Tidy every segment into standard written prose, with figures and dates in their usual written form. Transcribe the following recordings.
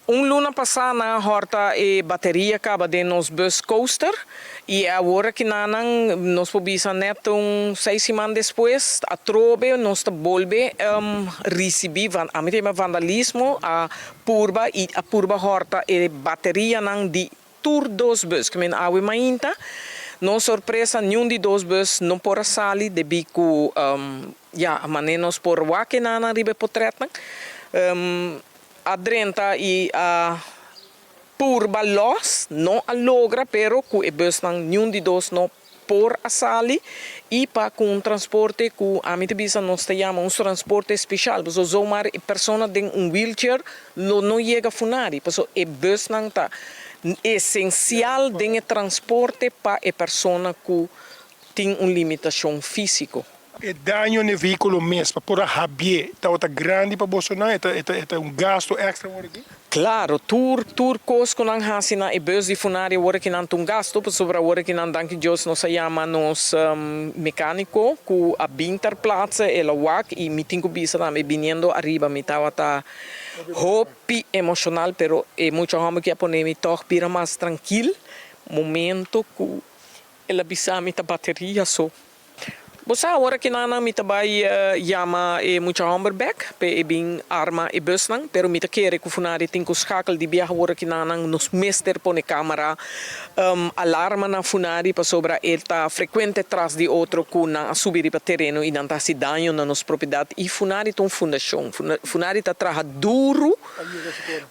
luna passada na horta e bateria acaba de nos bus coaster e agora que nanang nos pobisa net 6 semanas depois a trobe nos ta volve recebi a mim vandalismo a purba horta e bateria nang di tour dos bus que men awe mainta não surpresa nenhum de dois bus não por sali de bico manenos por wake nana ribe potretna adrenta e a purba los não alogra pero cu e bus nang nenhum de dois não por a sali e para com transporte com a mim bisa nós chamamos transporte especial porque zomaar e persona tem wheelchair não chega funari porque e bus nang ta essencial de transporte para a pessoa que tem uma limitação física. E dano no veículo mesmo, por a rabie, está grande para Bolsonaro, é gasto extra aqui? Claro, tour costo não hasina e bus de funari hora que não tem gasto, por sobre a hora que não danke Deus nós chama nos mecânico que a binterplaatse ela wak e meeting que bisa também viniendo arriba me tava tá hopi emocional, pero é muito homem que poner me toch pira mais tranquilo momento que ela bisa me tá bateria só. Bosa agora que nana mita vai chama e muito homem back pe bing arma e bus nang pero mita querer que funari tem que schakel de biar agora que nana nos mester pone câmera alarma na funari para sobra ele tá frequente atrás de outro que na subir para terreno e não tá se dano na nossa propriedade e funari tem fundação funari tá trabalha duro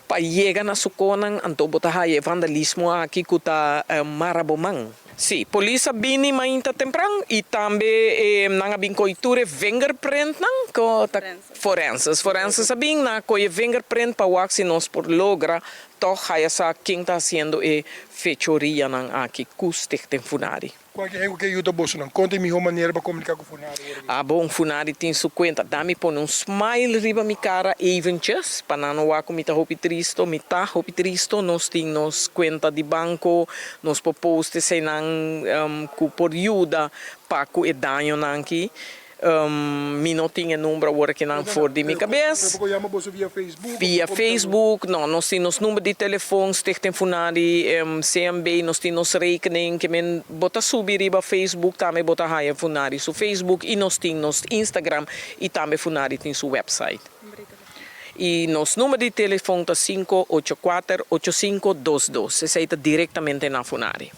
para chegar na suconan anto botar aí vandalismo aqui que tá marabomang. Sim, polícia bini mainta temprano e também nanga bin coiture fingerprint nang ko forenses sabing na ko fingerprint pa wax nos por logra toch haya sa quem tá haciendo fechoria nang aqui custic tem funari. Qual que é o que ajuda Bolsonaro? Conta me uma maneira para comunicar com o funari. Bom funari tem sua conta, dá-me pôr smile riba mi cara eventjes, para não wako mita hopi tristo, nós tem nos conta de banco, nos poste sem nang por ajuda para que dano nang aqui. Mi não tinha número agora que não for de minha cabeça. Via Facebook, não, nós temos número de telefone, stichting funari, CMB, nós temos rekening, que men bota subir riba Facebook, também bota haya funari su Facebook, e nós temos Instagram, e também funari tem su website. E nosso número de telefone é 584-8522, se aceita diretamente na funari.